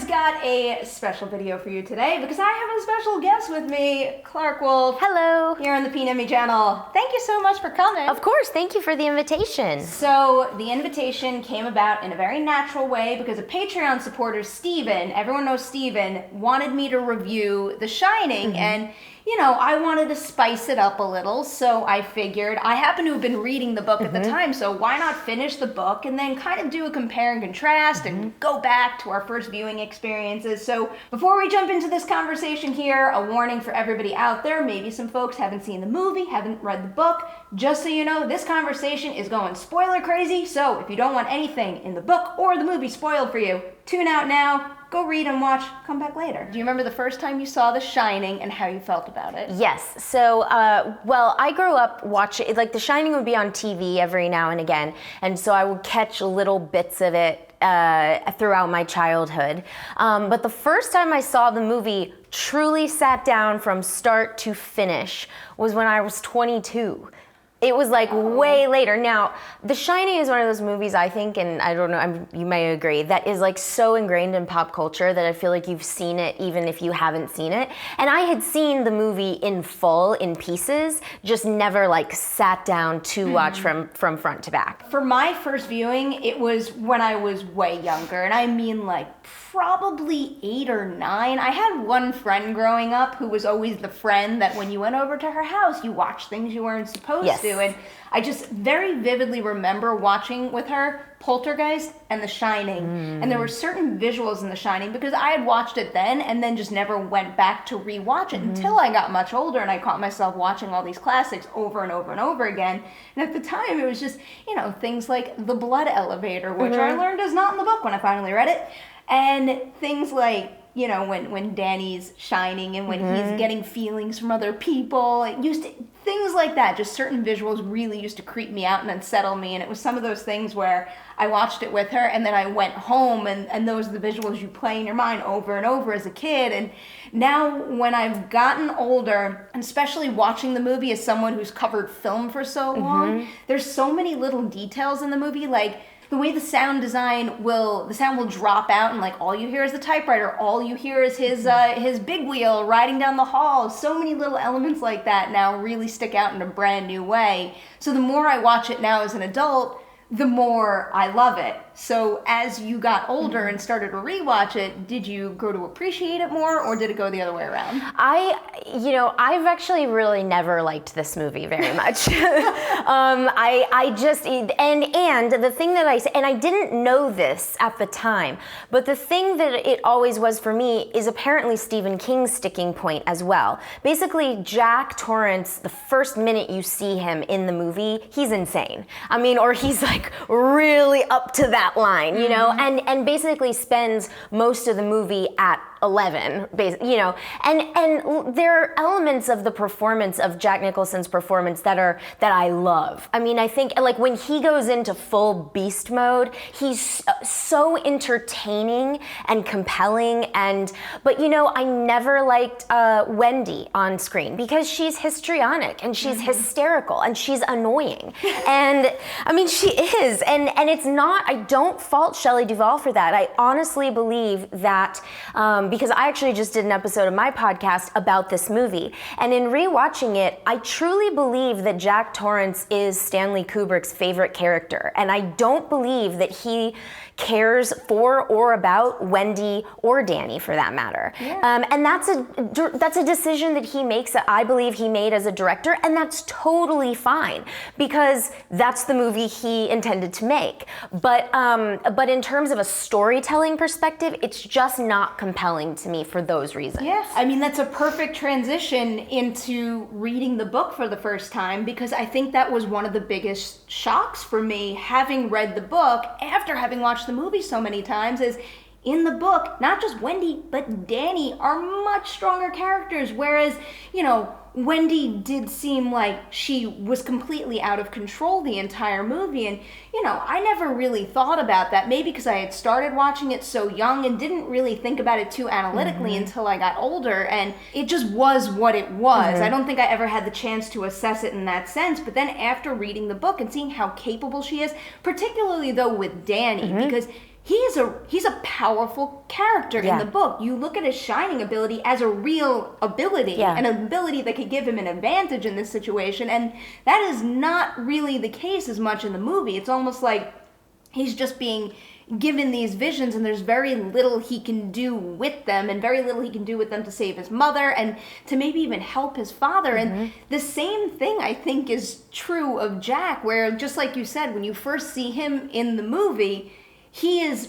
has got a special video for you today because I have a special guest with me, Clarke Wolfe. Hello. Here on the PNME channel. Thank you so much for coming. Of course, thank you for the invitation. So the invitation came about in a very natural way because a Patreon supporter, Steven, everyone knows Steven, wanted me to review The Shining, and you know, I wanted to spice it up a little, so I figured I happen to have been reading the book at the time, so why not finish the book and then kind of do a compare and contrast and go back to our first viewing experiences. So before we jump into this conversation here, a warning for everybody out there, maybe some folks haven't seen the movie, haven't read the book, just so you know, this conversation is going spoiler crazy, so if you don't want anything in the book or the movie spoiled for you, tune out now. Go read and watch, come back later. Do you remember the first time you saw The Shining and how you felt about it? Yes, so, well, I grew up watching, like The Shining would be on TV every now and again, and so I would catch little bits of it throughout my childhood. But the first time I saw the movie, truly sat down from start to finish, was when I was 22. It was like way later. Now, The Shining is one of those movies, I think, and I don't know, you may agree, that is like so ingrained in pop culture that I feel like you've seen it even if you haven't seen it. And I had seen the movie in full, in pieces, just never like sat down to watch from front to back. For my first viewing, it was when I was way younger, and I mean like probably 8 or 9. I had one friend growing up who was always the friend that when you went over to her house, you watched things you weren't supposed to. And I just very vividly remember watching with her Poltergeist and The Shining. And there were certain visuals in The Shining because I had watched it then and then just never went back to rewatch it until I got much older and I caught myself watching all these classics over and over and over again. And at the time it was just, you know, things like the blood elevator, which I learned is not in the book when I finally read it. And things like, you know, when Danny's shining and when he's getting feelings from other people, things like that, just certain visuals really used to creep me out and unsettle me. And it was some of those things where I watched it with her and then I went home and those are the visuals you play in your mind over and over as a kid. And now when I've gotten older, and especially watching the movie as someone who's covered film for so long, there's so many little details in the movie, like the way the sound will drop out and like all you hear is the typewriter, all you hear is his big wheel riding down the hall. So many little elements like that now really stick out in a brand new way. So the more I watch it now as an adult, the more I love it. So as you got older and started to rewatch it, did you grow to appreciate it more or did it go the other way around? I've actually really never liked this movie very much. And the thing that I didn't know this at the time, but the thing that it always was for me is apparently Stephen King's sticking point as well. Basically, Jack Torrance, the first minute you see him in the movie, he's insane. I mean, or he's like really up to that line, you know, and basically spends most of the movie at 11, you know, and there are elements of the performance of Jack Nicholson's performance that I love. I mean, I think like when he goes into full beast mode, he's so entertaining and compelling. But you know, I never liked Wendy on screen because she's histrionic and she's hysterical and she's annoying. And I mean, she is, and it's not. I don't fault Shelley Duvall for that. I honestly believe that. Because I actually just did an episode of my podcast about this movie. And in rewatching it, I truly believe that Jack Torrance is Stanley Kubrick's favorite character. And I don't believe that he cares for or about Wendy or Danny for that matter. Yeah. And that's a decision that he makes that I believe he made as a director, and that's totally fine because that's the movie he intended to make. But in terms of a storytelling perspective, it's just not compelling to me for those reasons. Yeah, I mean, that's a perfect transition into reading the book for the first time because I think that was one of the biggest shocks for me having read the book after having watched the movie so many times is in the book, not just Wendy, but Danny are much stronger characters, whereas, you know, Wendy did seem like she was completely out of control the entire movie. And, you know, I never really thought about that, maybe because I had started watching it so young and didn't really think about it too analytically until I got older. And it just was what it was. I don't think I ever had the chance to assess it in that sense. But then after reading the book and seeing how capable she is, particularly though with Danny, because he's a powerful character in the book. You look at his shining ability as a real ability, an ability that could give him an advantage in this situation, and that is not really the case as much in the movie. It's almost like he's just being given these visions, and there's very little he can do with them, and very little he can do with them to save his mother and to maybe even help his father. And the same thing I think is true of Jack, where just like you said, when you first see him in the movie, he is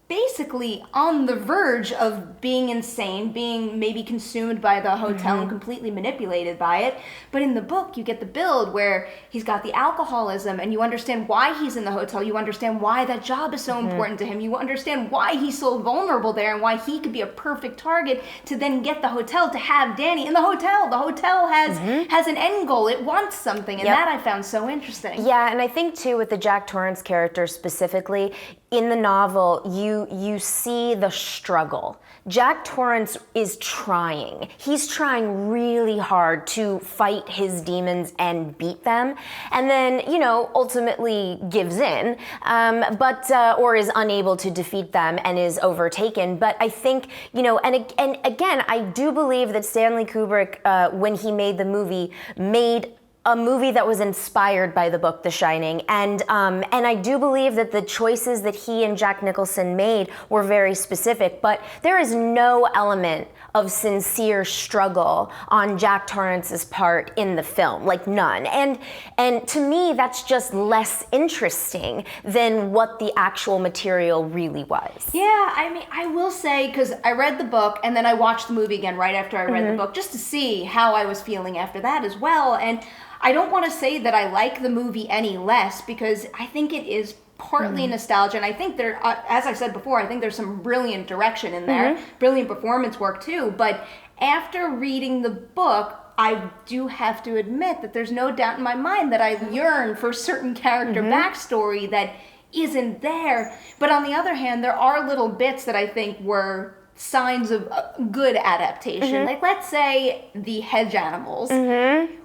basically on the verge of being insane, being maybe consumed by the hotel and completely manipulated by it. But in the book, you get the build where he's got the alcoholism, and you understand why he's in the hotel. You understand why that job is so important to him. You understand why he's so vulnerable there and why he could be a perfect target to then get the hotel to have Danny in the hotel. The hotel has an end goal. It wants something, and that I found so interesting. Yeah, and I think too with the Jack Torrance character specifically, in the novel, you see the struggle. Jack Torrance is trying. He's trying really hard to fight his demons and beat them, and then, ultimately gives in, or is unable to defeat them and is overtaken. But I think, and again, I do believe that Stanley Kubrick, when he made the movie, made a movie that was inspired by the book The Shining, and I do believe that the choices that he and Jack Nicholson made were very specific, but there is no element of sincere struggle on Jack Torrance's part in the film, like none. And to me, that's just less interesting than what the actual material really was. Yeah, I mean, I will say, because I read the book and then I watched the movie again right after I read the book, just to see how I was feeling after that as well. And I don't want to say that I like the movie any less, because I think it is partly nostalgia, and I think there, as I said before, I think there's some brilliant direction in there, brilliant performance work too. But after reading the book, I do have to admit that there's no doubt in my mind that I yearn for certain character backstory that isn't there. But on the other hand, there are little bits that I think were signs of good adaptation. Like, let's say the hedge animals.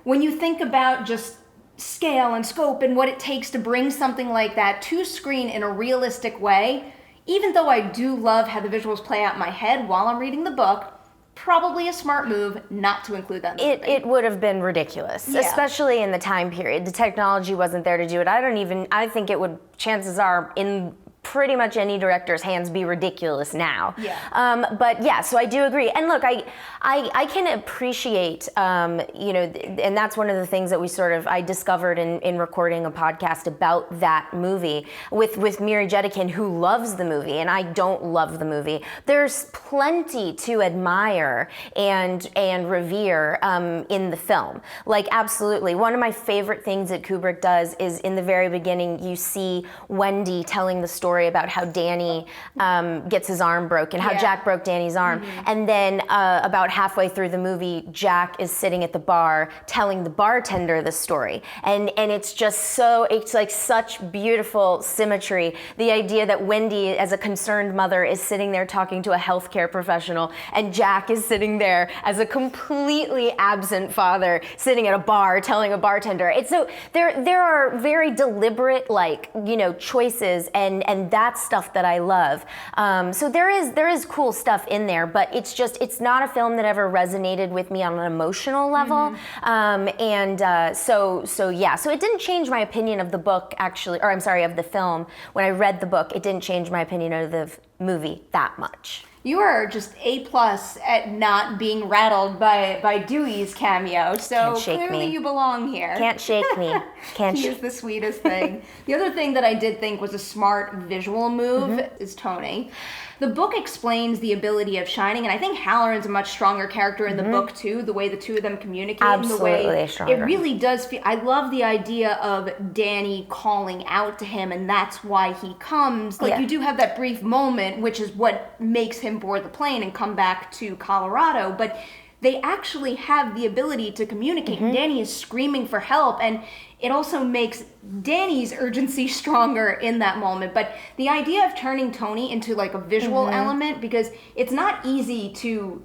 When you think about just scale and scope and what it takes to bring something like that to screen in a realistic way, even though I do love how the visuals play out in my head while I'm reading the book, probably a smart move not to include that in the movie. It would have been ridiculous, especially in the time period. The technology wasn't there to do it. I think it would, chances are, in pretty much any director's hands, be ridiculous now. But yeah, so I do agree. And look, I can appreciate, and that's one of the things that I discovered in recording a podcast about that movie with Miri Jedikin, who loves the movie, and I don't love the movie. There's plenty to admire and revere in the film. Like, absolutely. One of my favorite things that Kubrick does is in the very beginning, you see Wendy telling the story about how Danny gets his arm broken, how Jack broke Danny's arm. And then about halfway through the movie, Jack is sitting at the bar telling the bartender the story. And it's just it's like such beautiful symmetry. The idea that Wendy, as a concerned mother, is sitting there talking to a healthcare professional, and Jack is sitting there as a completely absent father, sitting at a bar telling a bartender. It's so there are very deliberate, choices and that's stuff that I love. So there is cool stuff in there, but it's not a film that ever resonated with me on an emotional level. So it didn't change my opinion of the book, actually, or I'm sorry, of the film. When I read the book, it didn't change my opinion of the movie that much. You are just A+ at not being rattled by Dewey's cameo, so clearly you belong here. Can't shake me. He is the sweetest thing. The other thing that I did think was a smart visual move is Tony. The book explains the ability of Shining, and I think Halloran's a much stronger character in the book too, the way the two of them communicate. Absolutely, and the way stronger. It really does feel, I love the idea of Danny calling out to him, and that's why he comes. You do have that brief moment, which is what makes him board the plane and come back to Colorado, but they actually have the ability to communicate. Danny is screaming for help, and it also makes Danny's urgency stronger in that moment. But the idea of turning Tony into a visual element, because it's not easy to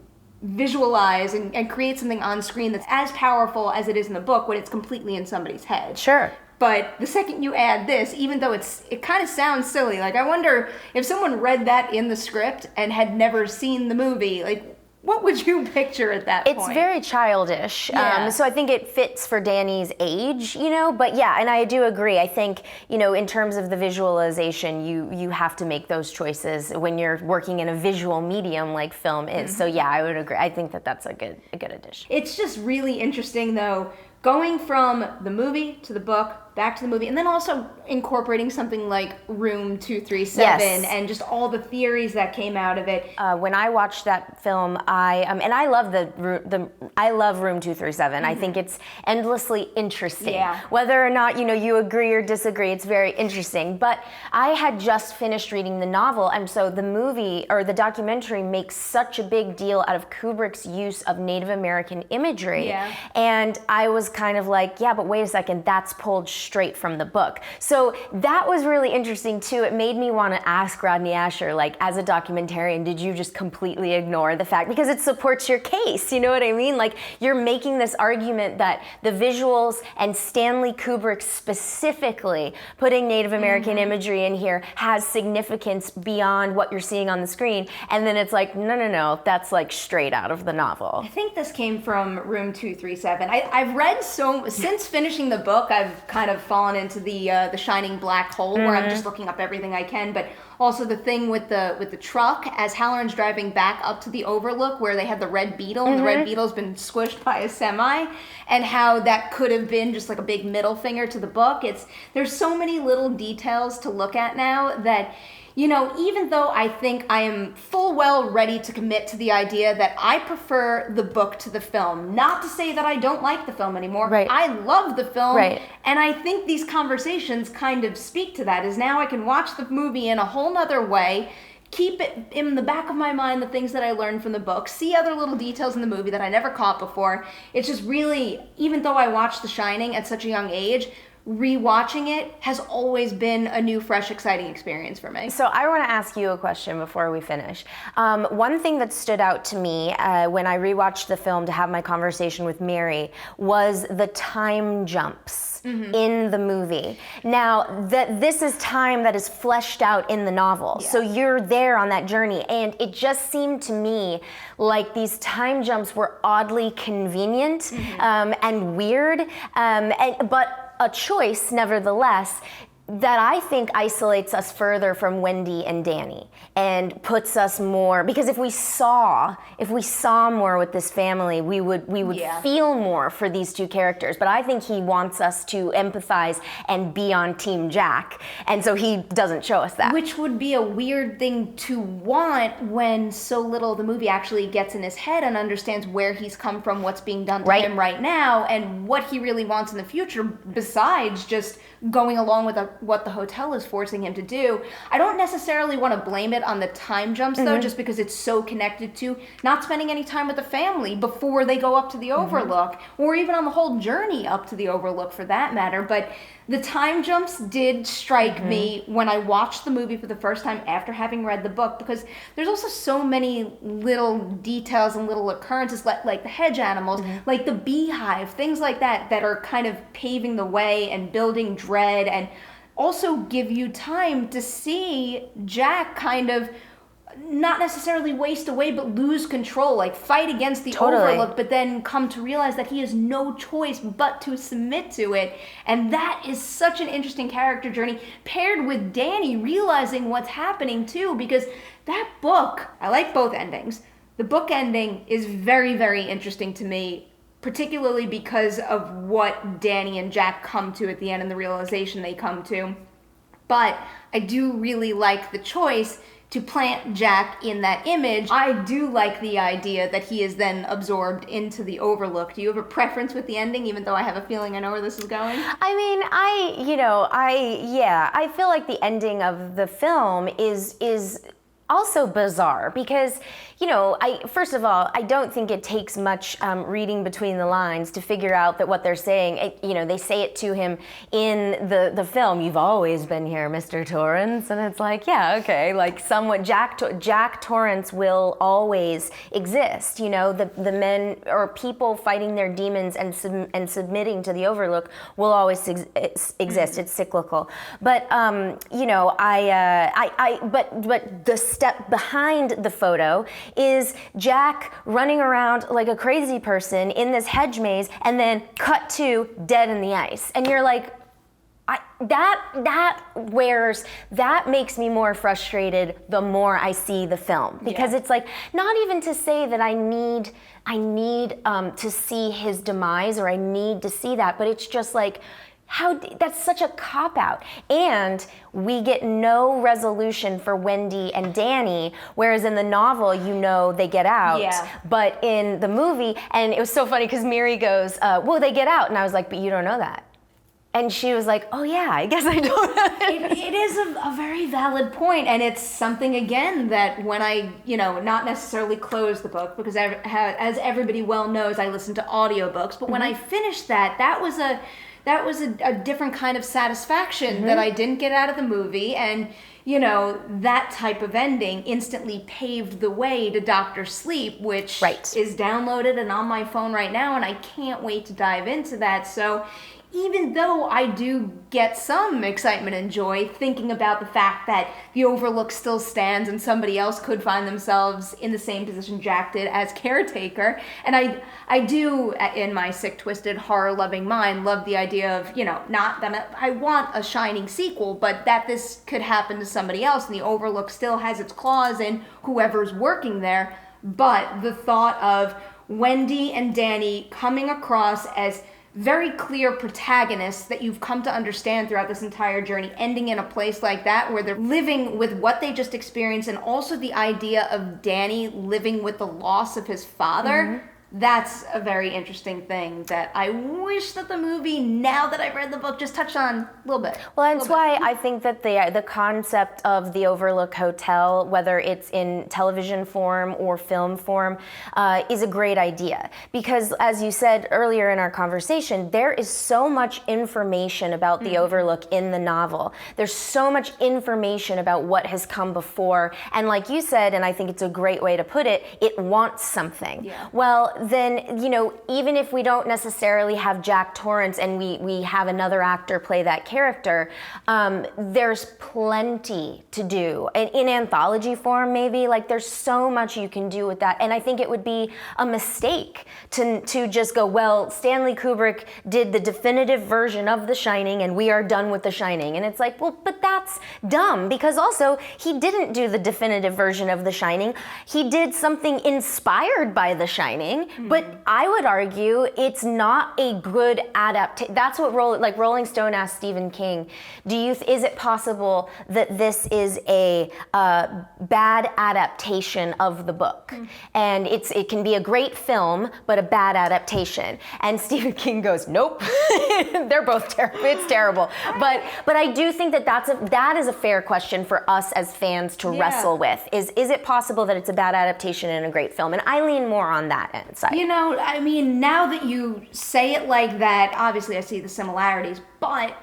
visualize and create something on screen that's as powerful as it is in the book when it's completely in somebody's head. Sure. But the second you add this, even though it kind of sounds silly, like I wonder if someone read that in the script and had never seen the movie, like what would you picture at that point? It's very childish. Yeah. So I think it fits for Danny's age, you know, but yeah, and I do agree. I think, you know, in terms of the visualization, you have to make those choices when you're working in a visual medium like film is. So yeah, I would agree. I think that that's a good addition. It's just really interesting though, going from the movie to the book, back to the movie, and then also incorporating something like Room 237 Yes. and just all the theories that came out of it. When I watched that film, I love I love Room 237. I think it's endlessly interesting. Yeah. Whether or not you agree or disagree, it's very interesting. But I had just finished reading the novel, and so the movie or the documentary makes such a big deal out of Kubrick's use of Native American imagery. Yeah. And I was kind of like, yeah, but wait a second, that's pulled straight from the book. So that was really interesting too. It made me want to ask Rodney Asher, like, as a documentarian, did you just completely ignore the fact, because it supports your case, you know what I mean? Like, you're making this argument that the visuals and Stanley Kubrick specifically putting Native American imagery in here has significance beyond what you're seeing on the screen. And then it's like, no, that's like straight out of the novel. I think this came from Room 237. I've read since finishing the book, I've kind of fallen into the shining black hole where I'm just looking up everything I can, but also the thing with the truck as Halloran's driving back up to the Overlook where they had the red beetle and the red beetle's been squished by a semi, and how that could have been just like a big middle finger to the book. There's so many little details to look at now that, even though I think I am full well ready to commit to the idea that I prefer the book to the film, not to say that I don't like the film anymore. Right. I love the film. Right. And I think these conversations kind of speak to that, is now I can watch the movie in a whole nother way, keep it in the back of my mind, the things that I learned from the book, see other little details in the movie that I never caught before. It's just really, even though I watched The Shining at such a young age, rewatching it has always been a new, fresh, exciting experience for me. So I want to ask you a question before we finish. One thing that stood out to me when I rewatched the film to have my conversation with Mary was the time jumps in the movie. Now, this is time that is fleshed out in the novel. Yeah. So you're there on that journey, and it just seemed to me like these time jumps were oddly convenient and weird, but a choice, nevertheless, that I think isolates us further from Wendy and Danny and puts us more, because if we saw more with this family, we would feel more for these two characters. But I think he wants us to empathize and be on Team Jack, and so he doesn't show us that. Which would be a weird thing to want when so little of the movie actually gets in his head and understands where he's come from, what's being done to him right now, and what he really wants in the future, besides just going along with what the hotel is forcing him to do. I don't necessarily want to blame it on the time jumps, though, just because it's so connected to not spending any time with the family before they go up to the Overlook, or even on the whole journey up to the Overlook for that matter. But the time jumps did strike me when I watched the movie for the first time after having read the book, because there's also so many little details and little occurrences, like the hedge animals, like the beehive, things like that are kind of paving the way and building dread, and also give you time to see Jack kind of not necessarily waste away, but lose control, like fight against the Overlook, but then come to realize that he has no choice but to submit to it. And that is such an interesting character journey, paired with Danny realizing what's happening too, because that book, I like both endings. The book ending is very, very interesting to me, particularly because of what Danny and Jack come to at the end and the realization they come to. But I do really like the choice to plant Jack in that image. I do like the idea that he is then absorbed into the Overlook. Do you have a preference with the ending, even though I have a feeling I know where this is going? I mean, I feel like the ending of the film is also bizarre because, first of all, I don't think it takes much reading between the lines to figure out that what they're saying, they say it to him in the film, "You've always been here, Mr. Torrance," and it's like, yeah, okay, like somewhat Jack Torrance will always exist, the men or people fighting their demons and submitting to the Overlook will always exist. It's cyclical. But, but the step behind the photo is Jack running around like a crazy person in this hedge maze and then cut to dead in the ice. And you're like, that makes me more frustrated the more I see the film, because it's like, not even to say that I need to see his demise, or I need to see that, but it's just like, that's such a cop-out. And we get no resolution for Wendy and Danny, whereas in the novel, they get out. Yeah. But in the movie, and it was so funny because Miri goes, well, they get out. And I was like, but you don't know that. And she was like, oh yeah, I guess I don't know. It is a very valid point, and it's something, again, that when I, not necessarily close the book, because as everybody well knows, I listen to audiobooks, but when I finished that was a different kind of satisfaction that I didn't get out of the movie, and that type of ending instantly paved the way to Dr. Sleep, which is downloaded and on my phone right now, and I can't wait to dive into that. So even though I do get some excitement and joy thinking about the fact that the Overlook still stands and somebody else could find themselves in the same position Jack did as caretaker, and I do, in my sick, twisted, horror-loving mind, love the idea of, not that I want a Shining sequel, but that this could happen to somebody else, and the Overlook still has its claws in whoever's working there. But the thought of Wendy and Danny coming across as very clear protagonists that you've come to understand throughout this entire journey, ending in a place like that where they're living with what they just experienced, and also the idea of Danny living with the loss of his father. That's a very interesting thing that I wish that the movie, now that I've read the book, just touched on a little bit. Well, that's why I think that the concept of the Overlook Hotel, whether it's in television form or film form, is a great idea. Because as you said earlier in our conversation, there is so much information about the Overlook in the novel. There's so much information about what has come before. And like you said, and I think it's a great way to put it, it wants something. Yeah. Well, then, even if we don't necessarily have Jack Torrance and we have another actor play that character, there's plenty to do. In anthology form, maybe, like, there's so much you can do with that. And I think it would be a mistake to just go, well, Stanley Kubrick did the definitive version of The Shining and we are done with The Shining. And it's like, well, but that's dumb, because also he didn't do the definitive version of The Shining. He did something inspired by The Shining. But I would argue it's not a good adaptation. That's what Rolling Stone asked Stephen King, is it possible that this is a bad adaptation of the book? And it can be a great film, but a bad adaptation. And Stephen King goes, nope, they're both terrible. It's terrible. But I do think that is a fair question for us as fans to wrestle with. Is it possible that it's a bad adaptation and a great film? And I lean more on that end. Side. I mean, now that you say it like that, obviously I see the similarities, but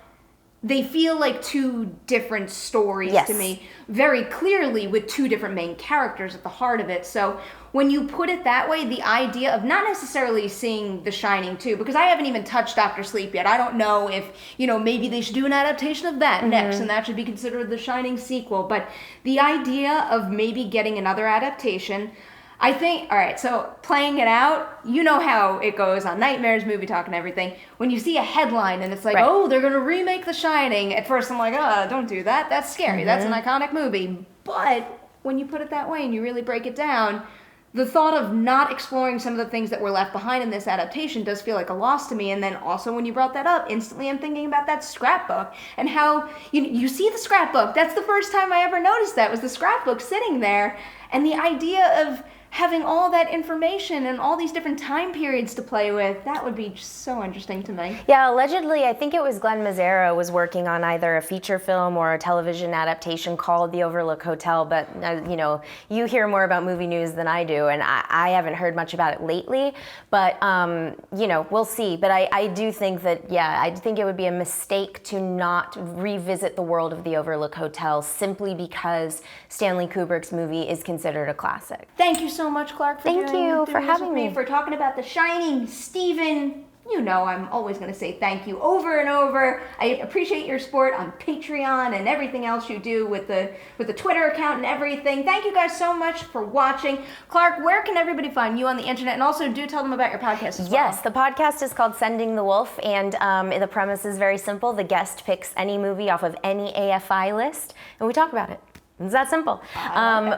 they feel like two different stories to me, very clearly, with two different main characters at the heart of it. So when you put it that way, the idea of not necessarily seeing The Shining 2, because I haven't even touched Dr. Sleep yet. I don't know if, maybe they should do an adaptation of that next, and that should be considered The Shining sequel. But the idea of maybe getting another adaptation, I think, all right, so playing it out, you know how it goes on Nightmares, Movie Talk, and everything. When you see a headline and it's like, oh, they're going to remake The Shining, at first I'm like, don't do that. That's scary. That's an iconic movie. But when you put it that way and you really break it down, the thought of not exploring some of the things that were left behind in this adaptation does feel like a loss to me. And then also when you brought that up, instantly I'm thinking about that scrapbook and how you see the scrapbook. That's the first time I ever noticed that, was the scrapbook sitting there. And the idea of having all that information and all these different time periods to play with, that would be just so interesting to me. Yeah, allegedly, I think it was Glenn Mazzara was working on either a feature film or a television adaptation called The Overlook Hotel, but you know, you hear more about movie news than I do, and I haven't heard much about it lately, but you know, we'll see. But I do think that, yeah, I think it would be a mistake to not revisit the world of The Overlook Hotel simply because Stanley Kubrick's movie is considered a classic. Thank you so much, Clarke, for Thank you for having me, me. for talking about The Shining. Steven, you know I'm always going to say thank you over and over. I appreciate your support on Patreon and everything else you do with the Twitter account and everything. Thank you guys so much for watching. Clarke, where can everybody find you on the internet? And also do tell them about your podcast as well. Yes, the podcast is called Sending the Wolf, and the premise is very simple. The guest picks any movie off of any AFI list, and we talk about it. It's that simple.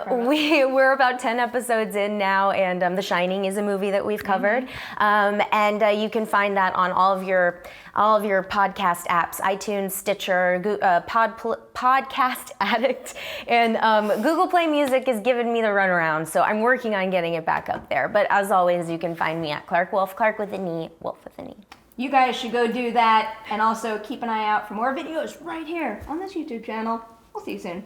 We're about 10 episodes in now, and The Shining is a movie that we've covered. And you can find that on all of your podcast apps: iTunes, Stitcher, Podcast Addict, and Google Play Music has given me the runaround, so I'm working on getting it back up there. But as always, you can find me at Clarke Wolfe, Clarke with an E, Wolfe with an E. You guys should go do that, and also keep an eye out for more videos right here on this YouTube channel. We'll see you soon.